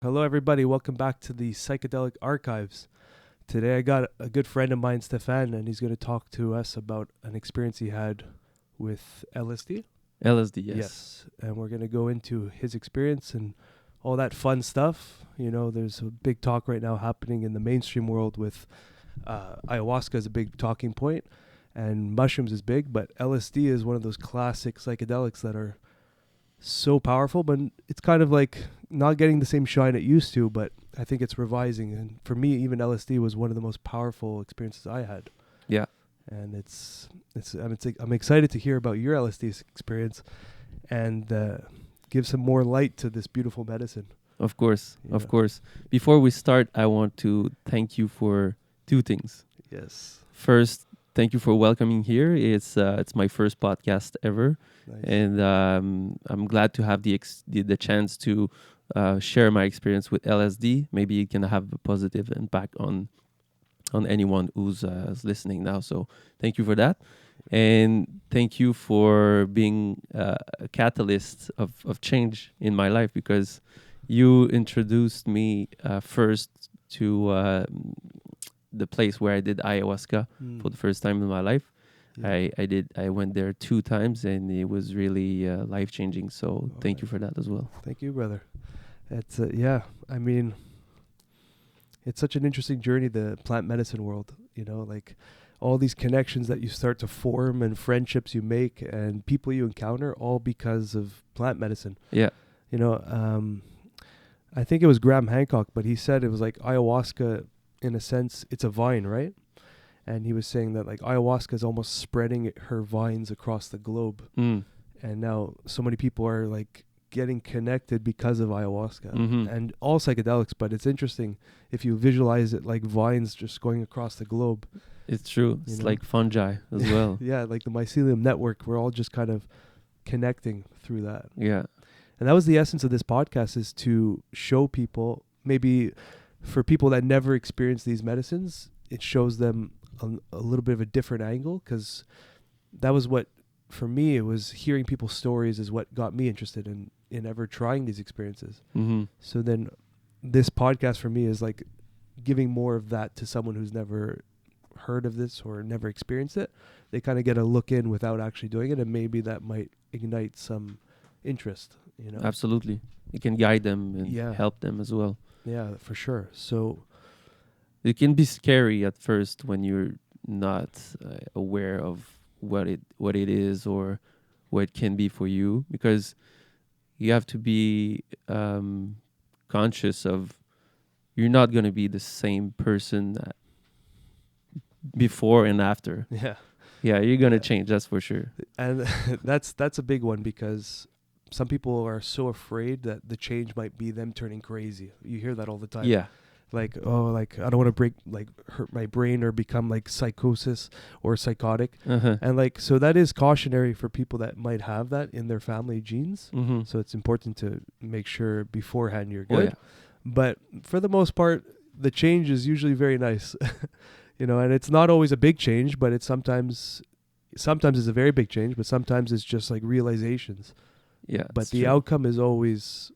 Hello, everybody. Welcome back to the Psychedelic Archives. Today, I got a good friend of mine, Stephan, and he's going to talk to us about an experience he had with LSD. LSD, yes. Yes. And we're going to go into his experience and all that fun stuff. You know, there's a big talk right now happening in the mainstream world with ayahuasca is a big talking point, and mushrooms is big, but LSD is one of those classic psychedelics that are so powerful, but it's kind of like not getting the same shine it used to, but I think it's revising. And for me, even LSD was one of the most powerful experiences I had. Yeah, And I'm excited to hear about your LSD experience and give some more light to this beautiful medicine. of course, Yeah. of course. Before we start, I want to thank you for two things. Yes. First, thank you for welcoming here. It's my first podcast ever, Nice. and I'm glad to have the chance to share my experience with LSD. Maybe it can have a positive impact on anyone who's listening now. So thank you for that. And thank you for being a catalyst of change in my life, because you introduced me first to the place where I did ayahuasca for the first time in my life. Yeah. I went there 2 times, and it was really life changing. So thank you for that as well. Thank you, brother. It's I mean, it's such an interesting journey, the plant medicine world, you know, like all these connections that you start to form and friendships you make and people you encounter, all because of plant medicine. Yeah, You know, I think it was Graham Hancock, but he said it was like ayahuasca, in a sense, it's a vine, right? And he was saying that like ayahuasca is almost spreading her vines across the globe. mm. And now so many people are like getting connected because of ayahuasca and all psychedelics. But it's interesting if you visualize it like vines just going across the globe. It's true. You It's know? like fungi as well. Yeah, like the mycelium network. We're all just kind of connecting through that. Yeah. And that was the essence of this podcast, is to show people, maybe for people that never experienced these medicines, it shows them a little bit of a different angle, because that was what, for me, it was hearing people's stories is what got me interested in ever trying these experiences. Mm-hmm. So then this podcast for me is like giving more of that to someone who's never heard of this or never experienced it. They kind of get a look in without actually doing it, and maybe that might ignite some interest, you know? Absolutely. It can guide them and Yeah. help them as well. Yeah, for sure. So It can be scary at first when you're not aware of what it is or what it can be for you, because you have to be conscious of you're not going to be the same person before and after. yeah, Yeah, you're going to Yeah. change, that's for sure. and that's a big one, because some people are so afraid that the change might be them turning crazy. You hear that all the time. Yeah. Like, oh, like I don't want to hurt my brain or become like psychosis or psychotic. Uh-huh. And like, so that is cautionary for people that might have that in their family genes. Mm-hmm. So it's important to make sure beforehand you're Oh, good. yeah. But for the most part, the change is usually very nice, you know, and it's not always a big change, but it's sometimes it's a very big change, but sometimes it's just like realizations. Yeah. But it's the true. outcome is always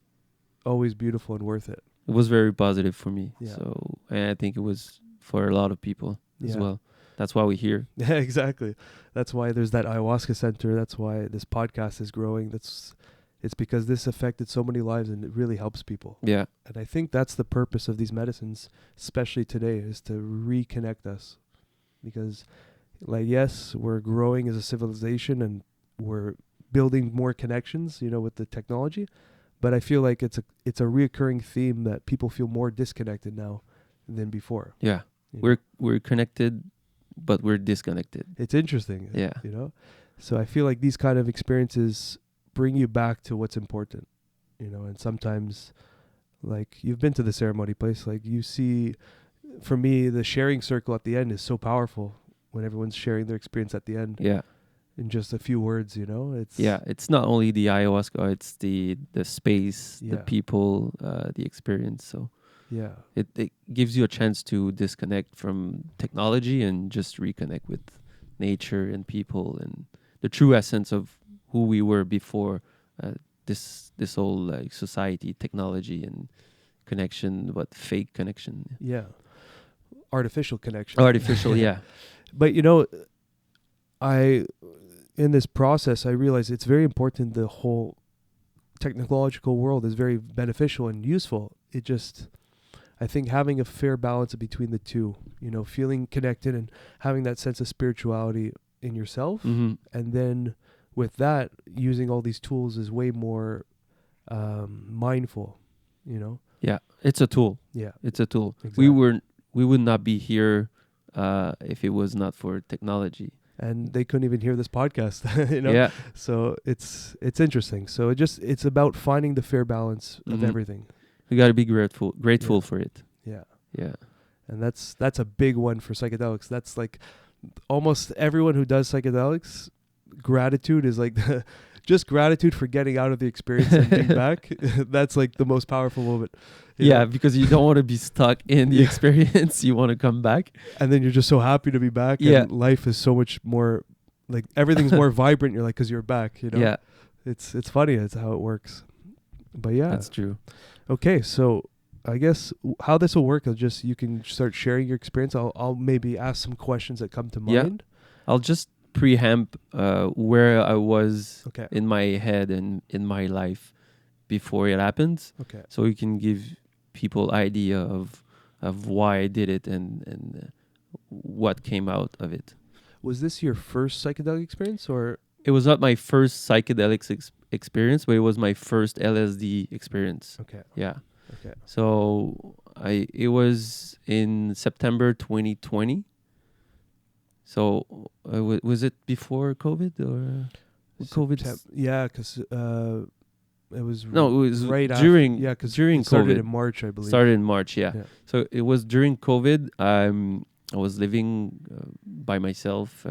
beautiful and worth it. It was very positive for me. Yeah. So, and I think it was for a lot of people as Yeah. well. That's why we're here. Yeah, exactly. That's why there's that ayahuasca center. That's why this podcast is growing. It's because this affected so many lives and it really helps people. Yeah. And I think that's the purpose of these medicines, especially today, is to reconnect us. Because, like, yes, we're growing as a civilization and we're building more connections, you know, with the technology. But I feel like it's a reoccurring theme that people feel more disconnected now than before. Yeah. you know? We're connected, but we're disconnected. It's interesting. Yeah. You know? So I feel like these kind of experiences bring you back to what's important, you know, and sometimes, like, you've been to the ceremony place, like you see, for me, the sharing circle at the end is so powerful when everyone's sharing their experience at the end Yeah. in just a few words, you know? It's not only the ayahuasca, it's the space, the Yeah. people, the experience. So Yeah. it gives you a chance to disconnect from technology and just reconnect with nature and people and the true essence of who we were before this whole like society, technology, and connection, but fake connection. Yeah. Artificial connection. Artificial, yeah. But in this process, I realized it's very important. The whole technological world is very beneficial and useful. I think having a fair balance between the two, feeling connected and having that sense of spirituality in yourself. Mm-hmm. And then with that, using all these tools is way more mindful, Yeah, it's a tool. Yeah. It's a tool. Exactly. We would not be here if it was not for technology. And they couldn't even hear this podcast, Yeah. So it's interesting. So it's about finding the fair balance of Mhm. everything. We got to be grateful Yeah. for it. Yeah. Yeah. And that's a big one for psychedelics. That's like almost everyone who does psychedelics, gratitude is like just gratitude for getting out of the experience and being back. That's like the most powerful moment. Yeah, because you don't want to be stuck in the experience. You want to come back. And then you're just so happy to be back. Yeah. And life is so much more, like everything's more vibrant. You're like, because you're back, Yeah, It's funny. It's how it works. But yeah. that's true. Okay, so I guess how this will work is you can start sharing your experience. I'll maybe ask some questions that come to mind. I'll just preamp where I was Okay. in my head and in my life before it happens, Okay. so you can give people idea of why I did it and what came out of it. Was this your first psychedelic experience, or It was not my first psychedelics experience, but it was my first LSD experience. okay? Yeah. Okay. So it was in September 2020. So was it before COVID or COVID? Yeah, because it was No, it was right during after. Yeah, because during it started COVID. in March, I believe. Started in March, yeah. Yeah. So it was during COVID. I was living by myself,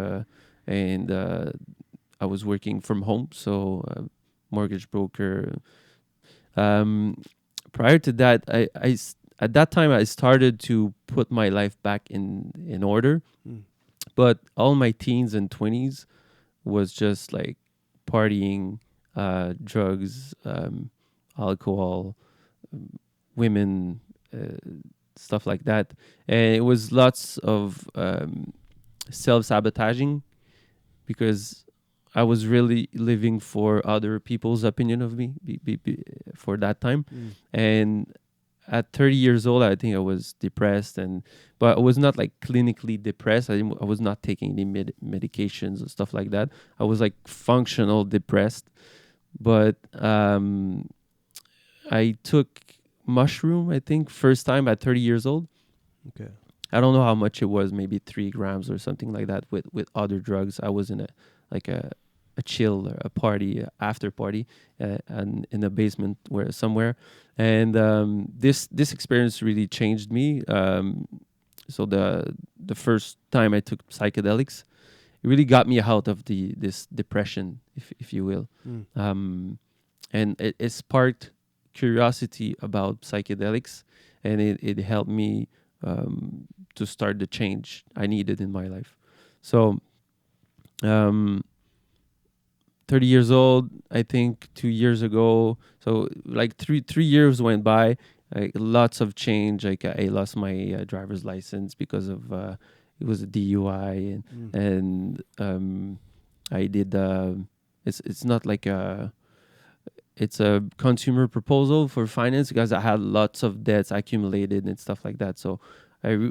and I was working from home. So mortgage broker. Prior to that, at that time I started to put my life back in order. Mm. But all my teens and 20s was just like partying, drugs, alcohol, women, stuff like that. And it was lots of self-sabotaging because I was really living for other people's opinion of me for that time. Mm. And at 30 years old, I think I was depressed, but I was not like clinically depressed. I was not taking any medications and stuff like that. I was like functional depressed, but I took mushroom, I think, first time at 30 years old. Okay. I don't know how much it was, maybe 3 grams or something like that with other drugs. I was in a chill, a party, after party, and in a basement somewhere. And this experience really changed me. So the first time I took psychedelics, it really got me out of this depression, if you will. Mm. And it sparked curiosity about psychedelics, and it helped me to start the change I needed in my life. So 30 years old, I think 2 years ago. So like three years went by, lots of change. Like I lost my driver's license because of it was a DUI, and I did it's not like it's a consumer proposal for finance because I had lots of debts accumulated and stuff like that. So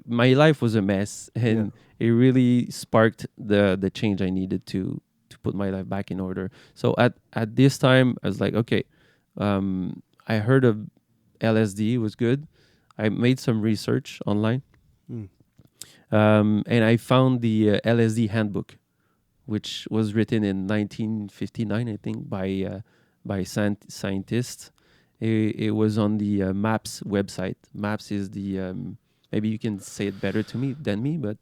my life was a mess, and it really sparked the change I needed to put my life back in order. So at this time, I was like, okay, I heard of LSD, it was good. I made some research online, and I found the LSD handbook, which was written in 1959, I think, by scientists. It was on the MAPS website. MAPS is the maybe you can say it better than me, but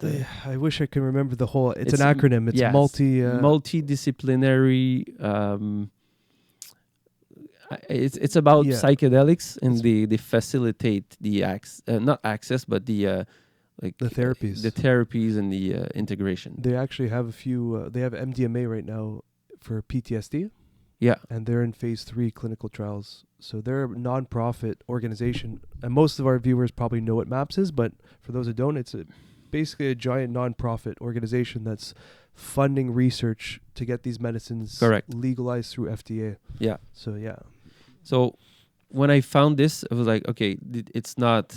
I wish I could remember the whole. It's an acronym. It's multidisciplinary. It's about psychedelics, and they facilitate the not access, but the like the therapies, and the integration. They actually have a few. They have MDMA right now for PTSD. Yeah. and they're in phase 3 clinical trials. So they're a non-profit organization, and most of our viewers probably know what MAPS is, but for those who don't, it's basically a giant non-profit organization that's funding research to get these medicines Correct. legalized through FDA. Yeah. So yeah. So when I found this, I was like, okay, it's not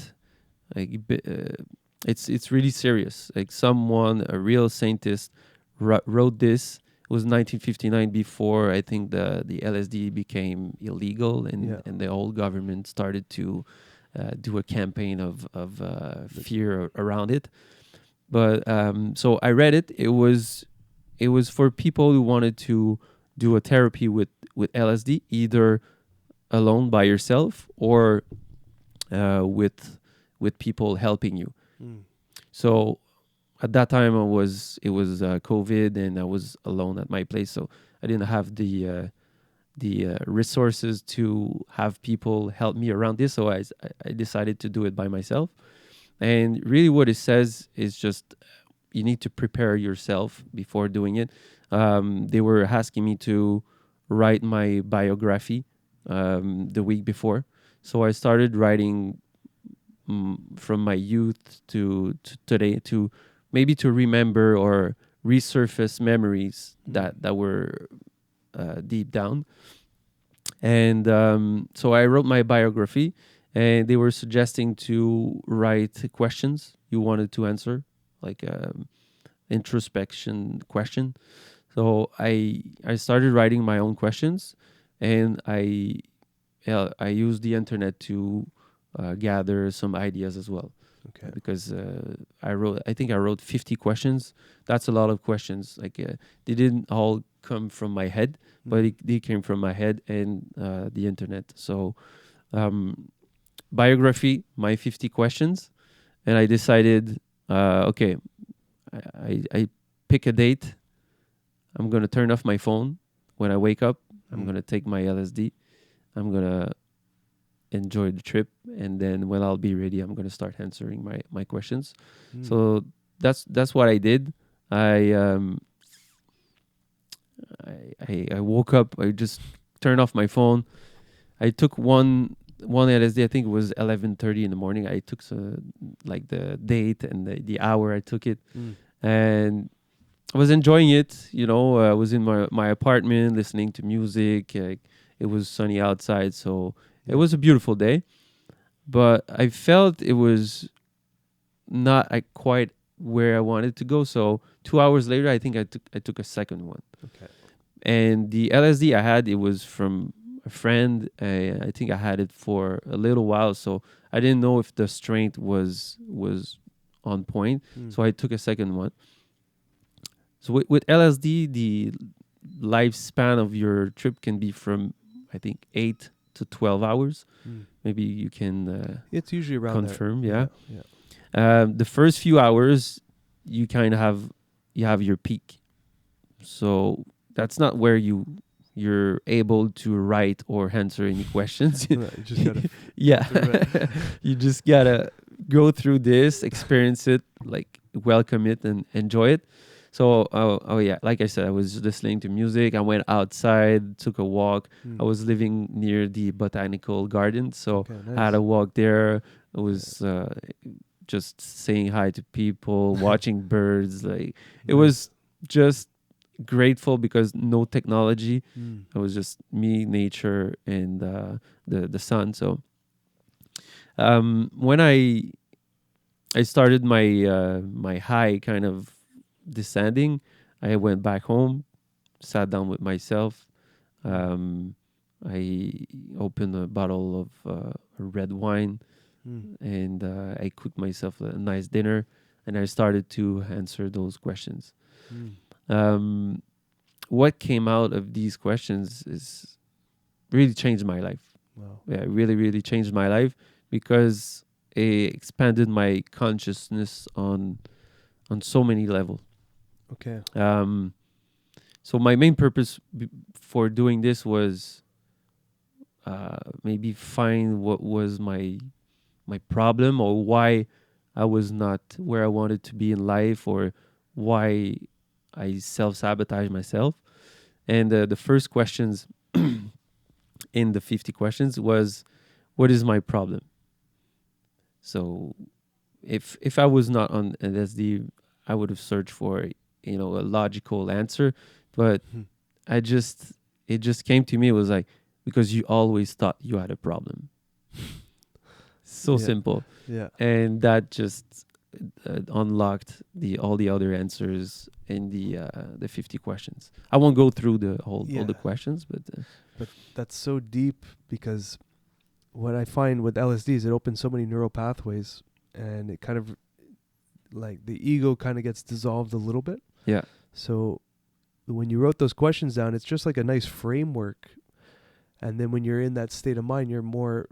like it's really serious. Like someone, a real scientist, wrote this. It was 1959, before I think the LSD became illegal, and the whole government started to do a campaign of fear around it. But so I read it. It was for people who wanted to do a therapy with LSD, either alone by yourself or with people helping you. Mm. So at that time, it was COVID, and I was alone at my place, so I didn't have the resources to have people help me around this. So I decided to do it by myself. And really, what it says is just you need to prepare yourself before doing it. They were asking me to write my biography the week before, so I started writing from my youth to today, to maybe to remember or resurface memories that were deep down. And so I wrote my biography, and they were suggesting to write questions you wanted to answer, like introspection question. So I started writing my own questions, and I used the internet to gather some ideas as well. Okay. Because I think I wrote 50 questions. That's a lot of questions. Like they didn't all come from my head, but they came from my head and the internet. So biography, my 50 questions, and I decided, okay, I pick a date. I'm gonna turn off my phone when I wake up. I'm gonna take my LSD. I'm gonna enjoy the trip, and then when I'll be ready, I'm gonna start answering my questions. So that's what I did. I woke up. I just turned off my phone. I took one LSD. I think it was 11:30 in the morning. I took like the date and the hour I took it, and I was enjoying it. I was in my apartment listening to music. It was sunny outside, so it was a beautiful day. But I felt it was not quite where I wanted to go. So 2 hours later, I think I took a second one. Okay. And the LSD I had, it was from a friend. I think I had it for a little while, so I didn't know if the strength was on point. So I took a second one. So with LSD, the lifespan of your trip can be from, I think, 8 to 12 hours. Maybe you can it's usually around confirm. there. Yeah. The first few hours, you kind of have your peak. So that's not where you're able to write or answer any questions. You just gotta You just gotta go through this, experience it, like welcome it and enjoy it. So oh yeah, like I said, I was listening to music. I went outside, took a walk. I was living near the botanical garden, so nice. I had a walk there. I was just saying hi to people, watching birds. Like it was just grateful because no technology. It was just me, nature, and the sun. So when I started my high kind of descending, I went back home, sat down with myself. I opened a bottle of red wine, and I cooked myself a nice dinner, and I started to answer those questions. What came out of these questions is really changed my life. Wow. Yeah, it really, really changed my life because it expanded my consciousness on so many levels. Okay. So my main purpose for doing this was maybe find what was my problem, or why I was not where I wanted to be in life, or why I self-sabotage myself. And the first questions in the 50 questions was, what is my problem? So if I was not on LSD, I would have searched for, a logical answer, but Hmm. it just came to me. It was like, because you always thought you had a problem. So Yeah. simple. Yeah. And that just unlocked all the other answers in the 50 questions. I won't go through all Yeah. the questions, but But that's so deep because what I find with LSD is it opens so many neural pathways, and it kind of like the ego kind of gets dissolved a little bit. yeah, So when you wrote those questions down, it's just like a nice framework. And then when you're in that state of mind, you're more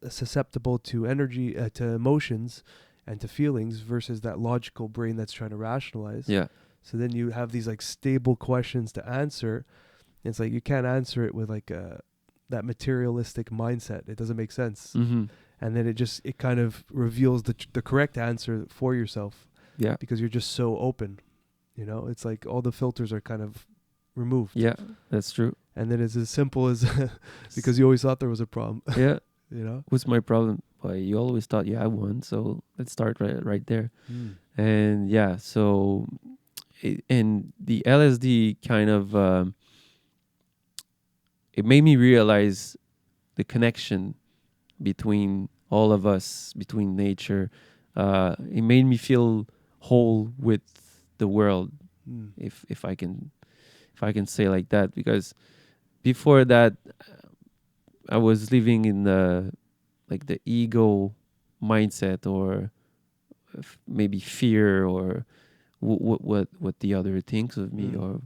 susceptible to energy, to emotions, and to feelings versus that logical brain that's trying to rationalize. yeah, So then you have these like stable questions to answer. It's like you can't answer it with like that materialistic mindset. It doesn't make sense. mm-hmm. And then it kind of reveals the correct answer for yourself Yeah, because you're just so open. It's like all the filters are kind of removed. yeah, that's true. And then it's as simple as because you always thought there was a problem. Yeah, you know? what's my problem? Well, you always thought you had one, so let's start right there. Mm. And yeah, so and the LSD kind of it made me realize the connection between all of us, between nature. It made me feel whole with the world, Mm. if I can say like that, because before that I was living in the ego mindset, or maybe fear, or what the other thinks of me, Mm.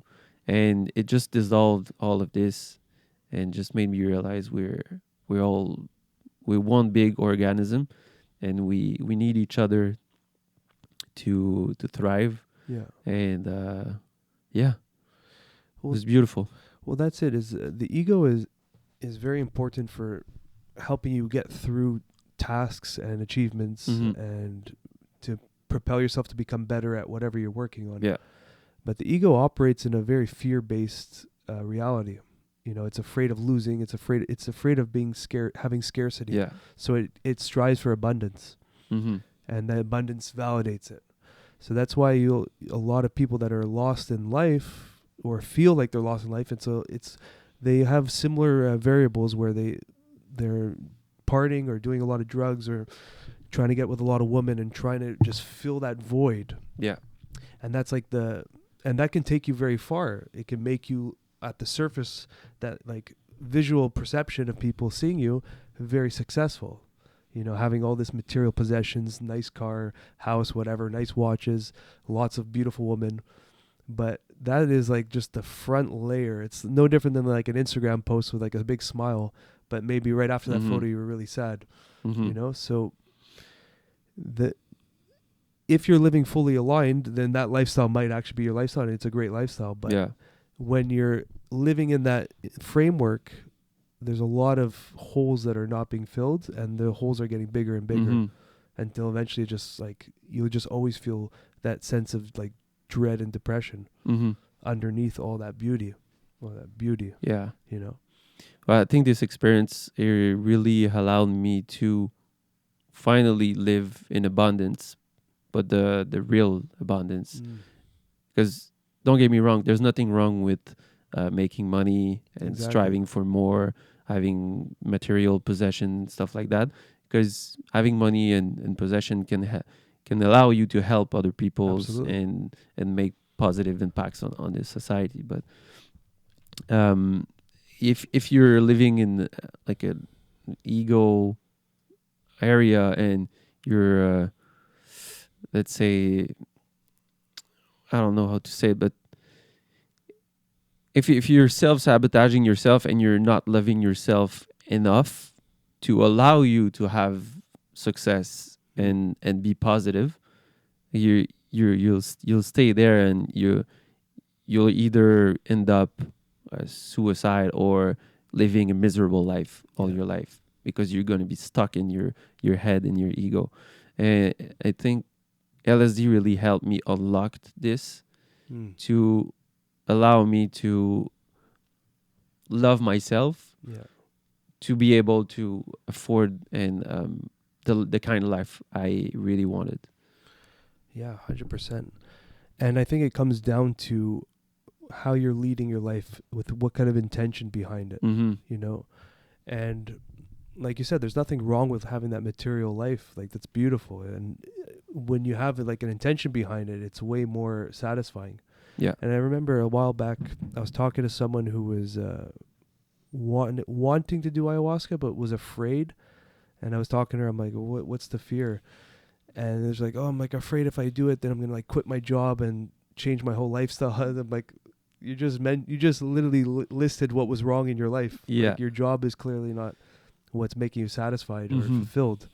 and it just dissolved all of this and just made me realize we're one big organism, and we need each other to thrive. Yeah. And yeah, it Well, was beautiful. well, that's it. Is the ego is very important for helping you get through tasks and achievements Hmm. and to propel yourself to become better at whatever you're working on. Yeah, But the ego operates in a very fear-based reality. It's afraid of losing. It's afraid of being scared, having scarcity. yeah. So it strives for abundance, Hmm. and the abundance validates it. So that's why a lot of people that are lost in life or feel like they're lost in life, and so they have similar variables where they're partying or doing a lot of drugs or trying to get with a lot of women and trying to just fill that void. Yeah, And that's like and that can take you very far. It can make you at the surface, that like visual perception of people seeing you, very successful. Having all this material possessions, nice car, house, whatever, nice watches, lots of beautiful women. But that is like just the front layer. It's no different than like an Instagram post with like a big smile, but maybe right after that Mhm. photo you were really sad. Hmm. So if you're living fully aligned, then that lifestyle might actually be your lifestyle, and it's a great lifestyle. But Yeah, when you're living in that framework, there's a lot of holes that are not being filled, and the holes are getting bigger and bigger hmm, until eventually it just like you'll just always feel that sense of like dread and depression hmm. underneath all that beauty. Yeah. you know. Well, I think this experience, it really allowed me to finally live in abundance, but the real abundance. Mm. Because don't get me wrong, there's nothing wrong with making money and Exactly. striving for more, having material possession, stuff like that. Because having money and possession can allow you to help other people's Absolutely. and make positive impacts on this society. But um, if you're living in like an ego area, and you're let's say, I don't know how to say it, but if you're self-sabotaging yourself and you're not loving yourself enough to allow you to have success and be positive, you'll stay there, and you'll either end up suicide or living a miserable life all Yeah. your life, because you're going to be stuck in your head and your ego. And I think LSD really helped me unlock this, Mm. to allow me to love myself Yeah. to be able to afford and the kind of life I really wanted. Yeah, 100%. And I think it comes down to how you're leading your life with what kind of intention behind it, Mm-hmm. you know? And like you said, there's nothing wrong with having that material life. Like, that's beautiful. And when you have like an intention behind it, it's way more satisfying. Yeah. And I remember a while back, I was talking to someone who was wanting to do ayahuasca, but was afraid. And I was talking to her. I'm like, what's the fear? And there's like, oh, I'm like afraid if I do it, then I'm gonna like quit my job and change my whole lifestyle. I'm like, you just literally listed what was wrong in your life. Yeah. Like, your job is clearly not what's making you satisfied or Mm-hmm. fulfilled.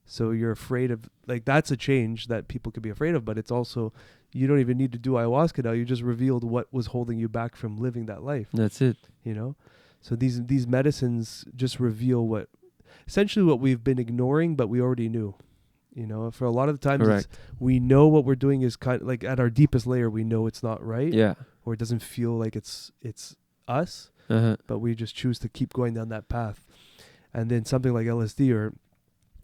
So you're afraid of, like, that's a change that people could be afraid of, but it's also, you don't even need to do ayahuasca now. You just revealed what was holding you back from living that life, That's it. you know? So these medicines just reveal what, essentially what we've been ignoring, but we already knew. You know, for a lot of the times, Correct. we know what we're doing is kind of like at our deepest layer, we know it's not right, Yeah. or it doesn't feel like it's us, Uh-huh. but we just choose to keep going down that path. And then something like LSD or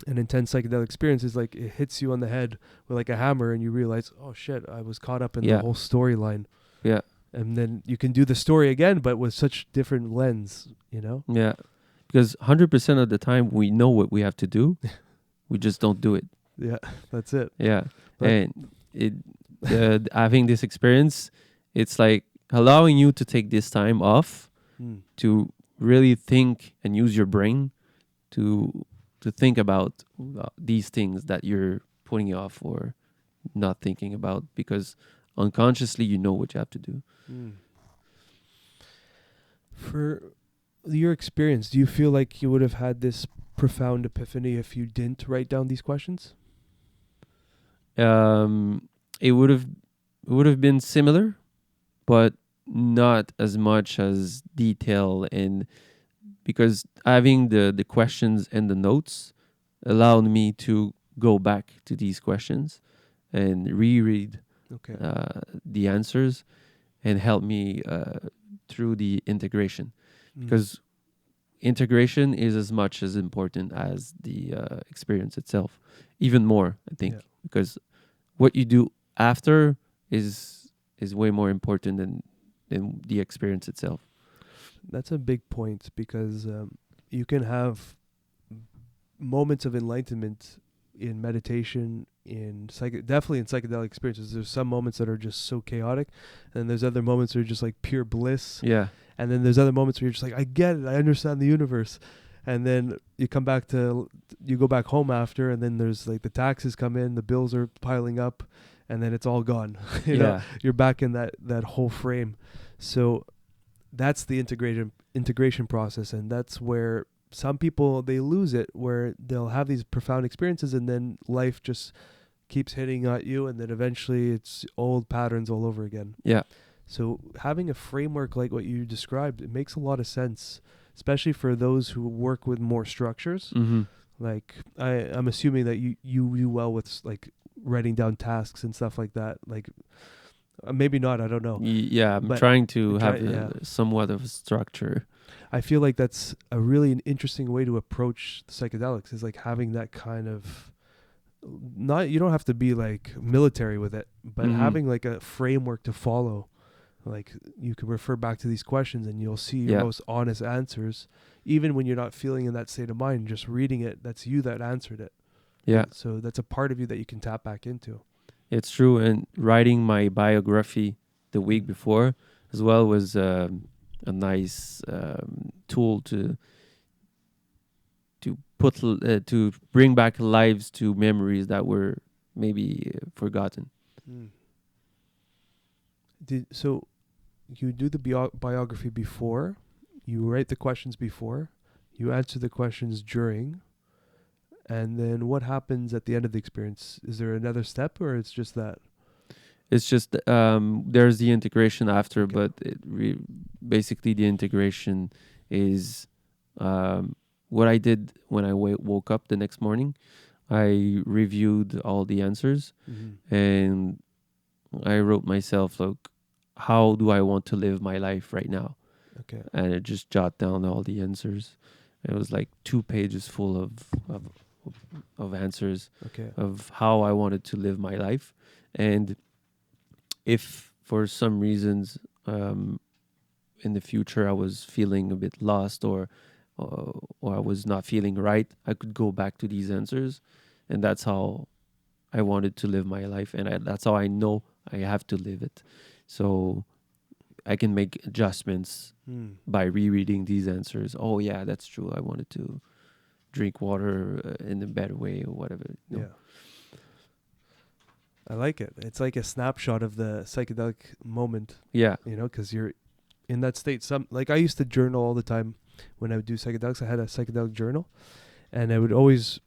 an intense psychedelic experience is like it hits you on the head with like a hammer, and you realize, oh shit, I was caught up in the whole storyline. Yeah. And then you can do the story again, but with such different lens, you know? Yeah. Because 100% of the time we know what we have to do, we just don't do it. Yeah, that's it. Yeah. But And having this experience, it's like allowing you to take this time off to really think and use your brain to think about these things that you're putting off or not thinking about, because unconsciously you know what you have to do. For your experience, do you feel like you would have had this profound epiphany if you didn't write down these questions? It would have been similar, but not as much as detail, and because having the questions and the notes allowed me to go back to these questions and reread Okay. the answers and help me through the integration, because integration is as much as important as the experience itself, even more, I think, because what you do after is way more important than the experience itself. That's a big point, because you can have moments of enlightenment in meditation, definitely in psychedelic experiences. There's some moments that are just so chaotic, and there's other moments that are just like pure bliss. Yeah. And then there's other moments where you're just like, I get it, I understand the universe. And then you go back home after, and then there's like the taxes come in, the bills are piling up, and then it's all gone. you know, you're back in that whole frame. So that's the integration process, and that's where some people, they lose it, where they'll have these profound experiences, and then life just keeps hitting at you, and then eventually it's old patterns all over again. Yeah. So having a framework like what you described, it makes a lot of sense, especially for those who work with more structures. Mm-hmm. Like I'm assuming that you do well with like writing down tasks and stuff like that. Like maybe not, I don't know. Yeah, I'm trying to have somewhat of a structure. I feel like that's a really an interesting way to approach the psychedelics, is like having that kind of, not, you don't have to be like military with it, but having like a framework to follow. Like you can refer back to these questions and you'll see your most honest answers, even when you're not feeling in that state of mind. Just reading it, that's you that answered it. Yeah. So that's a part of you that you can tap back into. It's true. And writing my biography the week before as well was a nice tool to put to bring back lives to memories that were maybe forgotten. So you do the biography before, you write the questions before, you answer the questions during, and then what happens at the end of the experience? Is there another step, or it's just that? It's just there's the integration after, but basically the integration is what I did when I woke up the next morning. I reviewed all the answers and I wrote myself, like, how do I want to live my life right now? Okay. and I just jot down all the answers. It was like 2 pages full of answers Okay. of how I wanted to live my life, and if for some reasons in the future I was feeling a bit lost or I was not feeling right, I could go back to these answers, and that's how I wanted to live my life, and that's how I know I have to live it. So I can make adjustments by rereading these answers. Oh yeah, that's true. I wanted to drink water in a better way or whatever. Yeah. I like it. It's like a snapshot of the psychedelic moment, Yeah. you know, because you're in that state. Like I used to journal all the time when I would do psychedelics. I had a psychedelic journal, and I would always,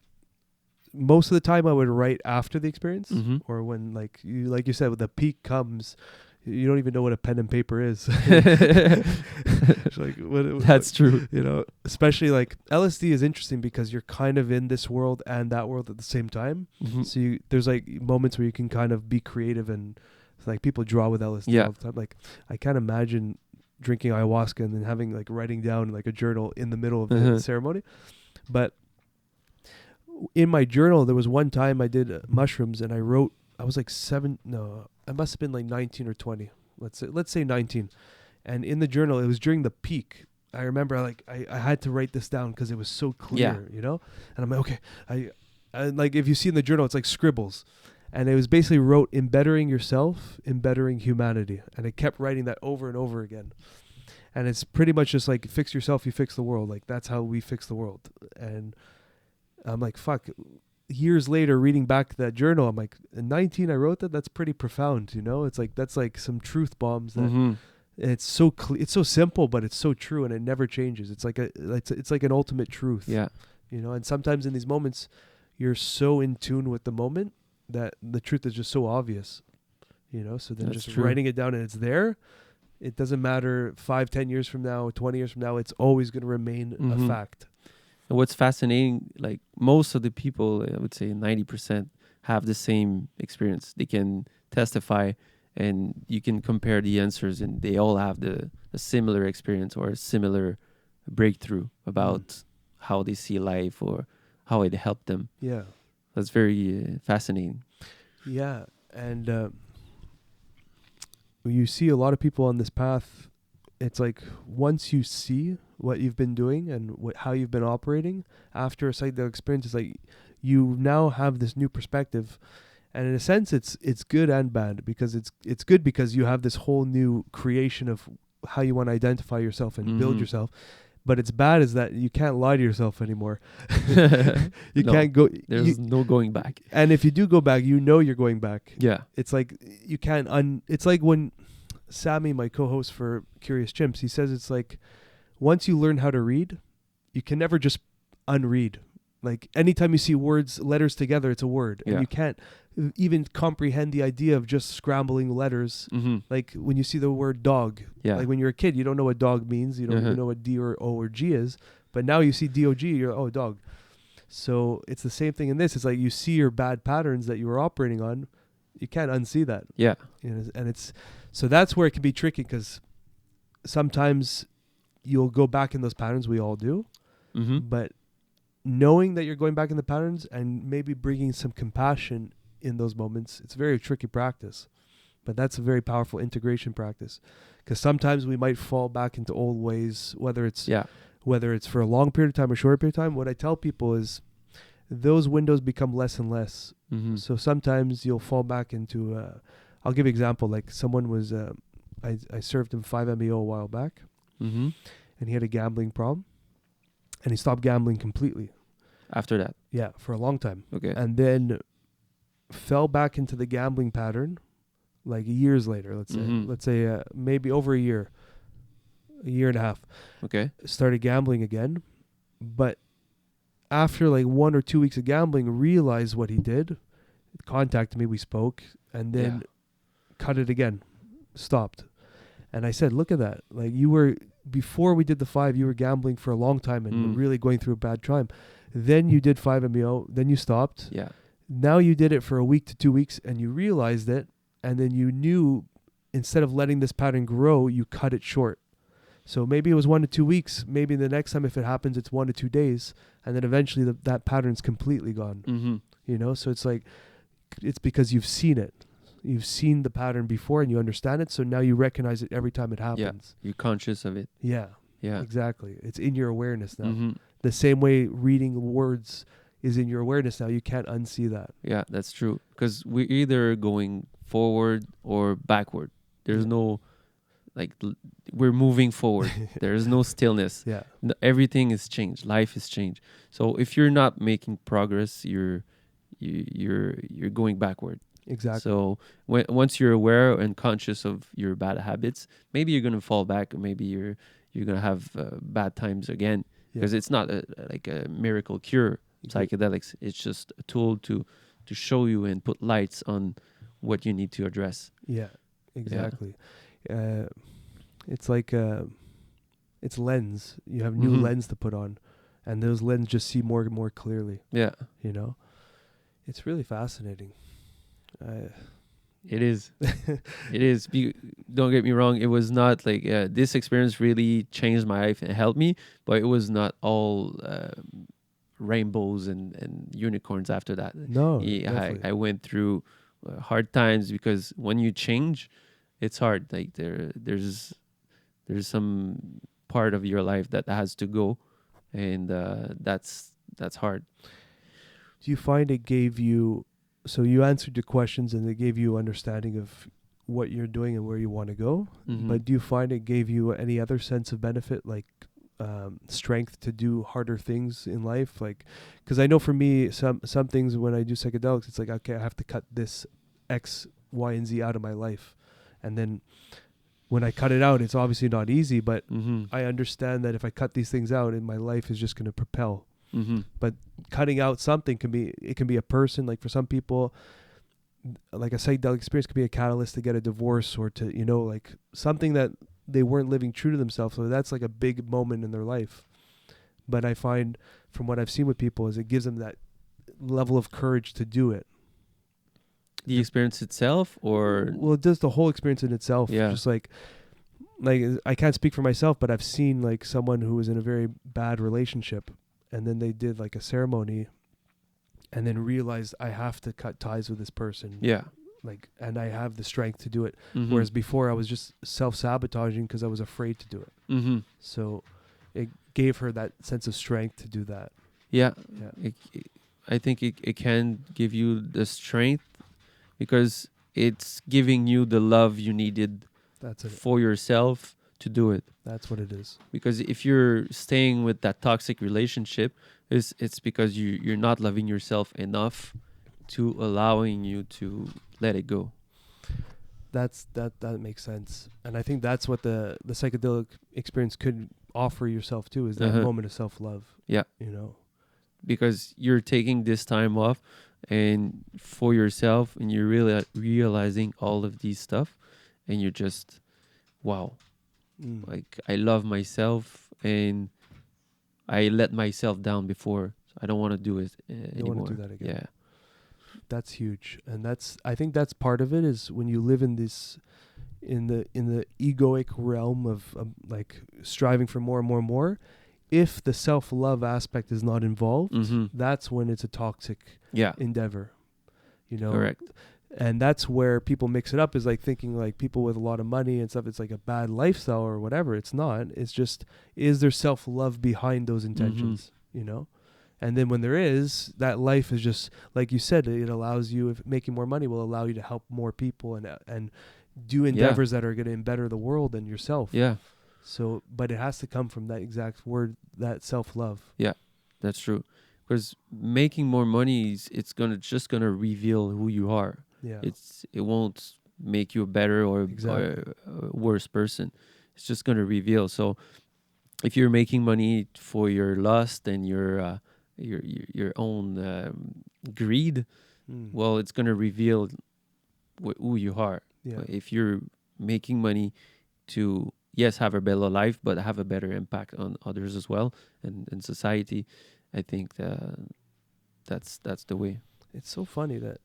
most of the time, I would write after the experience, or when like you said, when the peak comes, you don't even know what a pen and paper is. It's like, That's true. You know, especially like LSD is interesting because you're kind of in this world and that world at the same time. So there's like moments where you can kind of be creative, and like people draw with LSD all the time. Like I can't imagine drinking ayahuasca and then having like writing down like a journal in the middle of the ceremony. But in my journal, there was one time I did mushrooms and I wrote, I was like I must have been like 19 or 20. Let's say 19. And in the journal, it was during the peak. I remember I had to write this down because it was so clear, you know? And I'm like, okay, I like, if you see in the journal, it's like scribbles. And it was basically wrote, embettering yourself, embettering humanity. And I kept writing that over and over again. And it's pretty much just like, fix yourself, you fix the world. Like, that's how we fix the world. And I'm like, fuck. Years later, reading back that journal, I'm like, in 19, I wrote that. That's pretty profound, you know? It's like, that's like some truth bombs that it's so it's so simple, but it's so true, and it never changes. It's like it's like an ultimate truth. Yeah. You know, and sometimes in these moments, you're so in tune with the moment that the truth is just so obvious, you know? So then That's just true. writing it down and it's there. It doesn't matter 5, 10 years from now, 20 years from now, it's always going to remain a fact. And what's fascinating, like most of the people, I would say 90% have the same experience. They can testify and you can compare the answers and they all have a similar experience or a similar breakthrough about how they see life or how it helped them. Yeah. That's very fascinating. Yeah. And you see a lot of people on this path. It's like once you see what you've been doing and how you've been operating after a psychedelic experience, it's like you now have this new perspective. And in a sense, it's good and bad, because it's good because you have this whole new creation of how you want to identify yourself and build yourself. But it's bad is that you can't lie to yourself anymore. You can't go. There's no going back. And if you do go back, you know you're going back. Yeah. It's like you can't it's like when Sammy, my co-host for Curious Chimps, he says it's like once you learn how to read, you can never just unread. Like anytime you see letters together, it's a word. Yeah. And you can't even comprehend the idea of just scrambling letters. Like when you see the word dog, like when you're a kid, you don't know what dog means. You don't even know what D or O or G is. But now you see D-O-G, you're, oh, dog. So it's the same thing in this. It's like you see your bad patterns that you were operating on. You can't unsee that. Yeah. You know, and so that's where it can be tricky, because sometimes you'll go back in those patterns. We all do. But knowing that you're going back in the patterns and maybe bringing some compassion in those moments, it's a very tricky practice. But that's a very powerful integration practice, because sometimes we might fall back into old ways, whether it's for a long period of time or short period of time. What I tell people is those windows become less and less. So sometimes you'll fall back into, I'll give you an example. Like someone was, I served him 5-MeO a while back, and he had a gambling problem, and he stopped gambling completely. After that? Yeah, for a long time. Okay. And then fell back into the gambling pattern like years later, let's say maybe over a year and a half. Okay. Started gambling again, but after like 1 or 2 weeks of gambling, realized what he did, contacted me, we spoke, and then cut it again, stopped. And I said, look at that. Like before we did the 5, you were gambling for a long time and really going through a bad time. Then you did 5-MeO, then you stopped. Yeah. Now you did it for a week to 2 weeks and you realized it. And then you knew, instead of letting this pattern grow, you cut it short. So maybe it was 1 to 2 weeks. Maybe the next time if it happens, it's 1 to 2 days, and then eventually that pattern's completely gone. Mm-hmm. You know, so it's like it's because you've seen it. You've seen the pattern before and you understand it. So now you recognize it every time it happens. You're conscious of it. Yeah. Yeah. Exactly. It's in your awareness now. Mm-hmm. The same way reading words is in your awareness now. You can't unsee that. Yeah, that's true. Because we're either going forward or backward. There's no, like, we're moving forward. There is no stillness. Yeah. Everything is changed. Life is changed. So if you're not making progress, you're going backward. Exactly. So once you're aware and conscious of your bad habits, maybe you're gonna fall back, or maybe you're gonna have bad times again. Because it's not like a miracle cure. Psychedelics, it's just a tool to show you and put lights on what you need to address. Yeah, exactly. It's like it's lens. You have new lens to put on, and those lenses just see more and more clearly. Yeah, you know, it's really fascinating. It is. It is. Don't get me wrong. It was not like this experience really changed my life and helped me, but it was not all rainbows and unicorns after that. No, I went through hard times, because when you change, it's hard. Like there's some part of your life that has to go, and that's hard. Do you find it gave you? So you answered your questions, and it gave you understanding of what you're doing and where you want to go. Mm-hmm. But do you find it gave you any other sense of benefit, like strength to do harder things in life? Like, because I know for me, some things when I do psychedelics, it's like, okay, I have to cut this X, Y, and Z out of my life, and then when I cut it out, it's obviously not easy, but I understand that if I cut these things out, my life is just going to propel. But cutting out something can be a person. Like for some people, like a psychedelic experience could be a catalyst to get a divorce, or to, you know, like something that they weren't living true to themselves. So that's like a big moment in their life. But I find from what I've seen with people is it gives them that level of courage to do it. The experience itself, or well, it does the whole experience in itself. Yeah. Just like I can't speak for myself, but I've seen like someone who was in a very bad relationship, and then they did like a ceremony, and then realized I have to cut ties with this person. Yeah. Like, and I have the strength to do it. Mm-hmm. Whereas before I was just self-sabotaging because I was afraid to do it. Mm-hmm. So it gave her that sense of strength to do that. Yeah. Yeah. I think it can give you the strength, because it's giving you the love you needed That's it. for yourself to do it. That's what it is. Because if you're staying with that toxic relationship, it's because you're not loving yourself enough to allowing you to let it go. That makes sense. And I think that's what the psychedelic experience could offer yourself too, is that moment of self-love. Yeah. You know, because you're taking this time off and for yourself, and you're really realizing all of these stuff, and you're just, wow, like I love myself, and I let myself down before. So I don't want to do it anymore. You don't want to do that again. Yeah. That's huge. And I think that's part of it, is when you live in this, in the egoic realm of like striving for more and more and more, if the self-love aspect is not involved, that's when it's a toxic endeavor, you know. Correct. And that's where people mix it up, is like thinking like people with a lot of money and stuff, it's like a bad lifestyle or whatever. It's not. It's just, is there self-love behind those intentions, you know? And then when there is, that life is just, like you said, it allows you, if making more money will allow you to help more people and do endeavors that are going to better the world and yourself. Yeah. So, but it has to come from that exact word, that self-love. Yeah, that's true. Because making more money, it's just gonna reveal who you are. Yeah. It won't make you a better or a worse person. It's just gonna reveal. So if you're making money for your lust and your own greed, well, it's gonna reveal who you are. Yeah. If you're making money to, yes, have a better life, but have a better impact on others as well, and society, I think that's the way. It's so funny that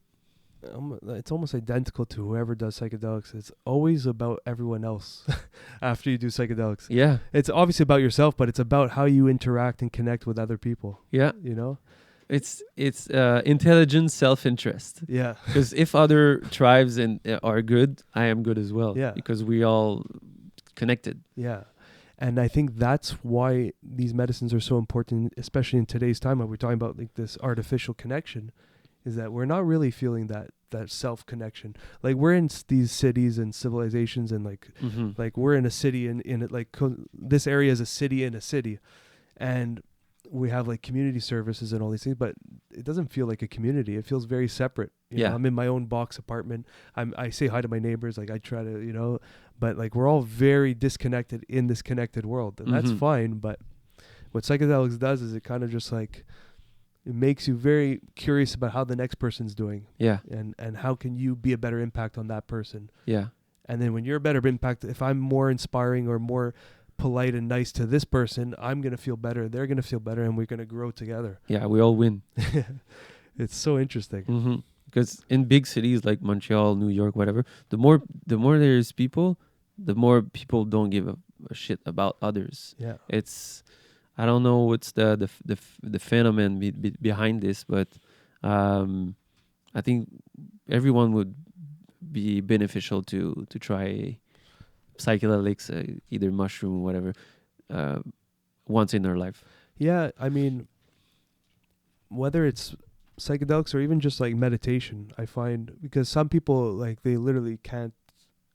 it's almost identical to whoever does psychedelics. It's always about everyone else after you do psychedelics. Yeah. It's obviously about yourself, but it's about how you interact and connect with other people. Yeah. You know? It's intelligent self-interest. Yeah. Because if other tribes are good, I am good as well. Yeah. Because we all connected. Yeah. And I think that's why these medicines are so important, especially in today's time when we're talking about like this artificial connection, is that we're not really feeling that self connection. Like we're in these cities and civilizations, and like we're in a city, and in it, like this area is a city in a city, and we have like community services and all these things, but it doesn't feel like a community. It feels very separate. You know, I'm in my own box apartment. I say hi to my neighbors. Like I try to, you know, but like we're all very disconnected in this connected world, and that's fine. But what psychedelics does is it kind of just like, it makes you very curious about how the next person's doing. Yeah. And how can you be a better impact on that person. Yeah. And then when you're a better impact, if I'm more inspiring or more polite and nice to this person, I'm going to feel better. They're going to feel better, and we're going to grow together. Yeah, we all win. It's so interesting. Because in big cities like Montreal, New York, whatever, the more there's people, the more people don't give a shit about others. Yeah. It's, I don't know what's the phenomenon behind this, but I think everyone would be beneficial to try psychedelics, either mushroom, whatever, once in their life. Yeah, I mean, whether it's psychedelics or even just like meditation, I find, because some people like they literally can't,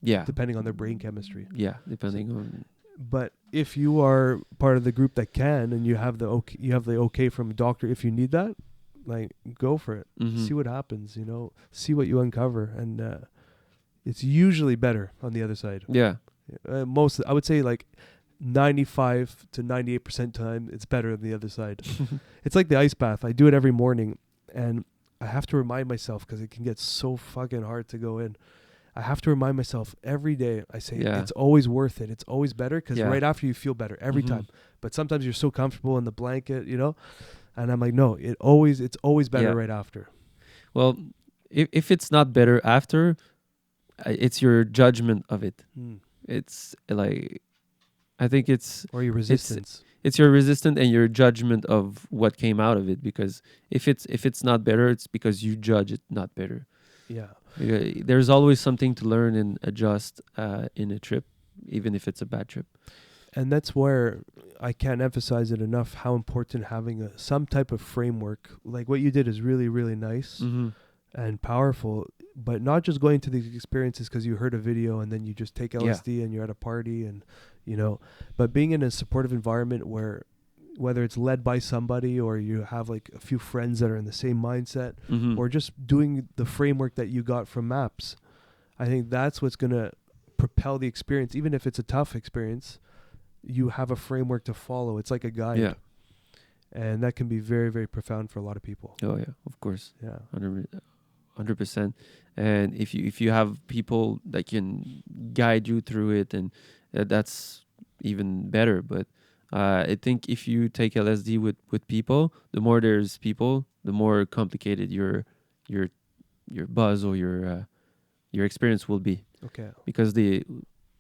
depending on their brain chemistry. Yeah, depending on. But if you are part of the group that can, and you have the okay from a doctor, if you need that, like go for it. See what happens, you know, see what you uncover, and it's usually better on the other side. Yeah. Most, I would say like 95 to 98% time, it's better on the other side. It's like the ice bath. I do it every morning, and I have to remind myself, because it can get so fucking hard to go in. I have to remind myself every day. I say, it's always worth it. It's always better, because right after you feel better every time. But sometimes you're so comfortable in the blanket, you know, and I'm like, no, it's always better right after. Well, if it's not better after, it's your judgment of it. It's like, I think it's, or your resistance. It's your resistance and your judgment of what came out of it. Because if it's not better, it's because you judge it not better. Yeah. There's always something to learn and adjust in a trip, even if it's a bad trip. And that's where I can't emphasize it enough, how important having some type of framework, like what you did, is really, really nice and powerful. But not just going to these experiences because you heard a video and then you just take LSD and you're at a party, and you know, but being in a supportive environment where, whether it's led by somebody or you have like a few friends that are in the same mindset, or just doing the framework that you got from maps, I think that's what's going to propel the experience. Even if it's a tough experience, you have a framework to follow. It's like a guide. Yeah. And that can be very, very profound for a lot of people. Oh yeah, of course. Yeah. 100%. And if you have people that can guide you through it, and that's even better. But I think if you take LSD with people, the more there's people, the more complicated your buzz or your experience will be. Okay. Because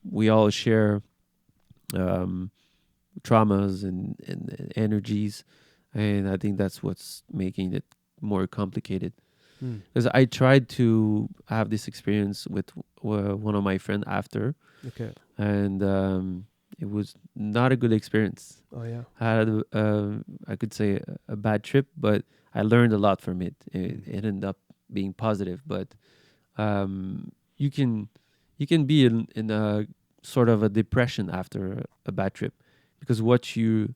we all share traumas and energies, and I think that's what's making it more complicated. Because I tried to have this experience with one of my friends after. Okay. And it was not a good experience. Oh yeah. I had I could say a bad trip, but I learned a lot from it. It ended up being positive, but you can be in a sort of a depression after a bad trip, because what you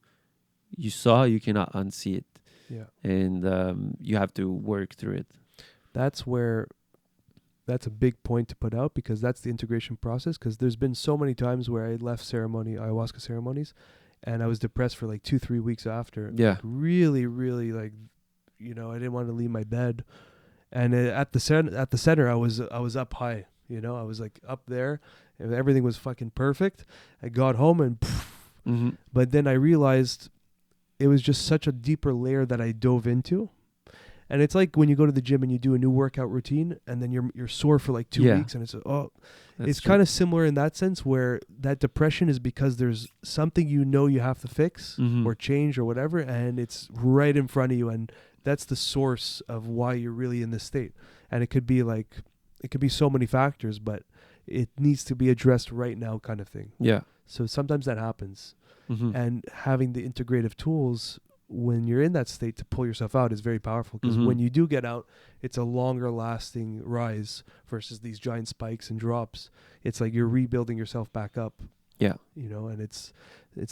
saw, you cannot unsee it. Yeah. And you have to work through it. That's a big point to put out, because that's the integration process. Because there's been so many times where I left ayahuasca ceremonies, and I was depressed for like 2-3 weeks after. Yeah. Like really, really, like, you know, I didn't want to leave my bed. And at the center, I was up high. You know, I was like up there, and everything was fucking perfect. I got home and, but then I realized it was just such a deeper layer that I dove into. And it's like when you go to the gym and you do a new workout routine, and then you're sore for like 2 weeks, and it's kind of similar in that sense, where that depression is because there's something you have to fix or change or whatever, and it's right in front of you, and that's the source of why you're really in this state. And it could be so many factors, but it needs to be addressed right now, kind of thing. Yeah. So sometimes that happens, and having the integrative tools when you're in that state to pull yourself out is very powerful, because when you do get out, it's a longer lasting rise versus these giant spikes and drops. It's like you're rebuilding yourself back up. Yeah. You know, and it's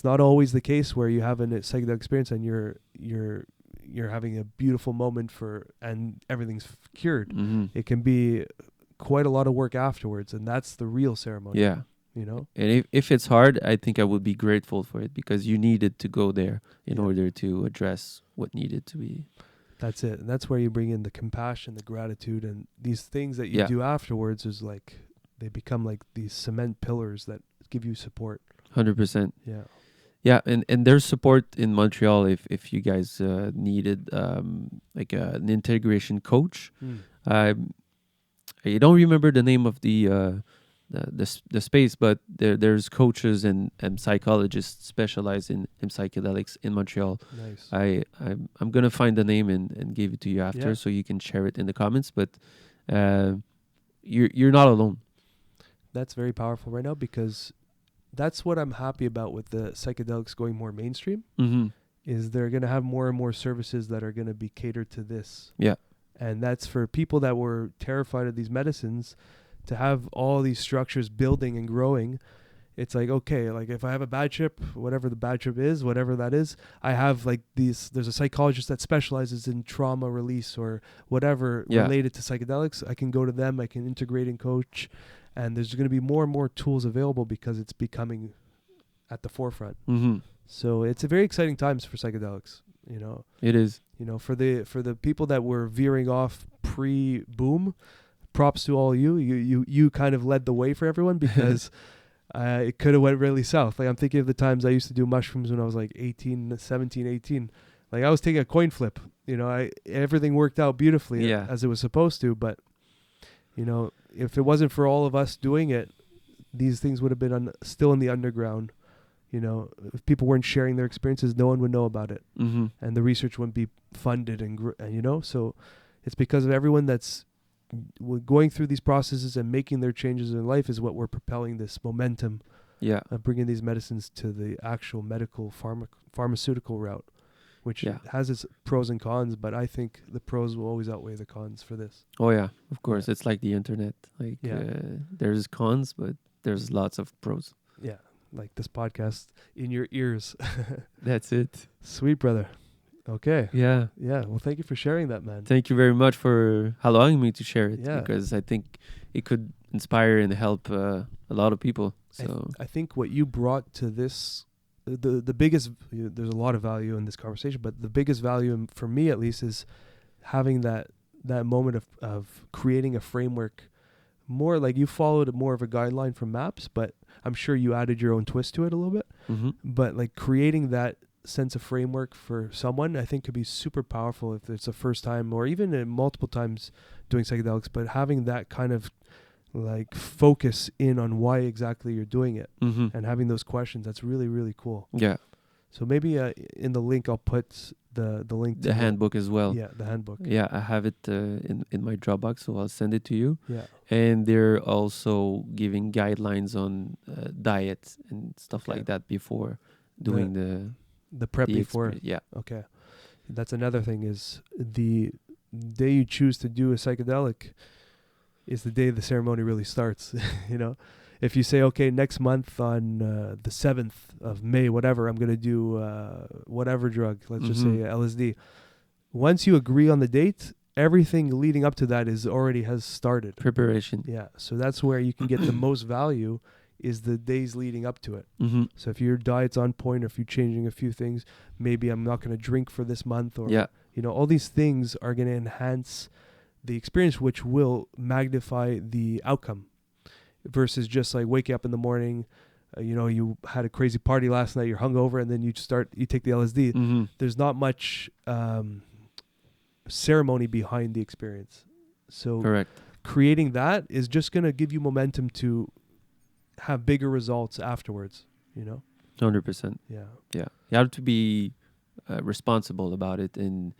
not always the case where you have a psychedelic experience and you're having a beautiful moment and everything's cured. It can be quite a lot of work afterwards, and that's the real ceremony. Yeah. You know, and if it's hard, I think I would be grateful for it, because you needed to go there in order to address what needed to be. That's it. And that's where you bring in the compassion, the gratitude, and these things that you do afterwards is like they become like these cement pillars that give you support. 100%. Yeah. Yeah, and there's support in Montreal if you guys needed like an integration coach. I don't remember the name of the space, but there's coaches and psychologists specialized in psychedelics in Montreal. Nice. I'm gonna find the name and give it to you after, so you can share it in the comments. But you're not alone. That's very powerful right now, because that's what I'm happy about with the psychedelics going more mainstream. Is they're gonna have more and more services that are gonna be catered to this. Yeah. And that's for people that were terrified of these medicines. To have all these structures building and growing, it's like, okay, like if I have a bad trip, whatever the bad trip is, whatever that is, I have like there's a psychologist that specializes in trauma release or whatever related to psychedelics. I can go to them, I can integrate and coach, and there's going to be more and more tools available because it's becoming at the forefront. So it's a very exciting times for psychedelics, you know. It is. You know, for the people that were veering off pre-boom, props to all you kind of led the way for everyone, because it could have went really south. Like I'm thinking of the times I used to do mushrooms when I was like 17, 18. Like I was taking a coin flip, you know, everything worked out beautifully as it was supposed to. But, you know, if it wasn't for all of us doing it, these things would have been still in the underground. You know, if people weren't sharing their experiences, no one would know about it. And the research wouldn't be funded and you know, so it's because of everyone that's going through these processes and making their changes in life is what we're propelling this momentum of bringing these medicines to the actual medical pharmaceutical route, which has its pros and cons, but I think the pros will always outweigh the cons for this. Oh yeah, of course. It's like the internet, like there's cons, but there's lots of pros. Like this podcast in your ears. That's it. Sweet, brother. Okay. Yeah. Well, thank you for sharing that, man. Thank you very much for allowing me to share it, because I think it could inspire and help a lot of people. So I think what you brought to this, the biggest, there's a lot of value in this conversation, but the biggest value for me at least is having that moment of creating a framework. More like you followed more of a guideline from MAPS, but I'm sure you added your own twist to it a little bit. But like creating that sense of framework for someone, I think could be super powerful if it's the first time or even multiple times doing psychedelics, but having that kind of like focus in on why exactly you're doing it and having those questions, that's really, really cool. Yeah. So maybe in the link, I'll put the link to the handbook as well. Yeah, the handbook. Yeah, I have it in my Dropbox, so I'll send it to you. Yeah. And they're also giving guidelines on diet and stuff like that before doing the prep before. Yeah. Okay. That's another thing, is the day you choose to do a psychedelic is the day the ceremony really starts. You know, if you say, okay, next month on the 7th of May, whatever, I'm going to do whatever drug, let's just say LSD. Once you agree on the date, everything leading up to that has started. Preparation. Yeah. So that's where you can get the most value, is the days leading up to it. So if your diet's on point, or if you're changing a few things, maybe I'm not going to drink for this month, or, you know, all these things are going to enhance the experience, which will magnify the outcome, versus just like waking up in the morning, you know, you had a crazy party last night, you're hungover, and then you take the LSD. There's not much ceremony behind the experience. So Correct. creating that is just going to give you momentum to have bigger results afterwards, you know? 100%. Yeah. Yeah. You have to be responsible about it and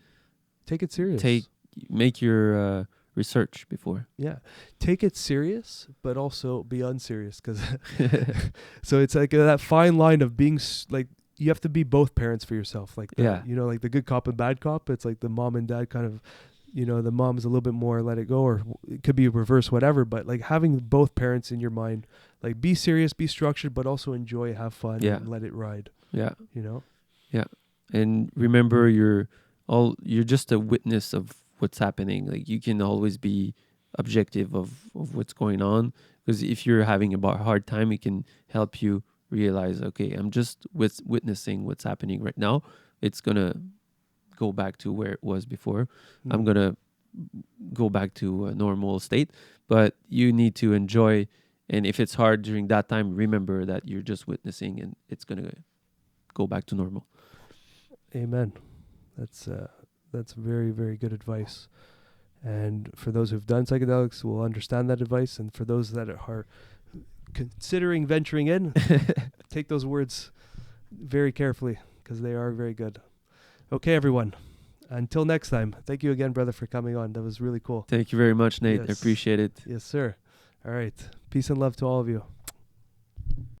Take it serious. make your research before. Yeah. Take it serious, but also be unserious. So it's like that fine line of being like, you have to be both parents for yourself. Like, you know, like the good cop and bad cop. It's like the mom and dad kind of, you know, the mom's a little bit more let it go, or it could be reverse, whatever. But like having both parents in your mind, like be serious, be structured, but also enjoy, have fun, and let it ride. Yeah. You know? Yeah. And remember, you're just a witness of what's happening. Like, you can always be objective of what's going on, because if you're having a hard time, it can help you realize, okay, I'm just witnessing what's happening right now. It's gonna go back to where it was before. I'm gonna go back to a normal state, but you need to enjoy. And if it's hard during that time, remember that you're just witnessing, and it's gonna go back to normal. Amen. That's very, very good advice. And for those who've done psychedelics will understand that advice. And for those that are considering venturing in, take those words very carefully, because they are very good. Okay, everyone. Until next time. Thank you again, brother, for coming on. That was really cool. Thank you very much, Nate. Yes. I appreciate it. Yes, sir. All right. Peace and love to all of you.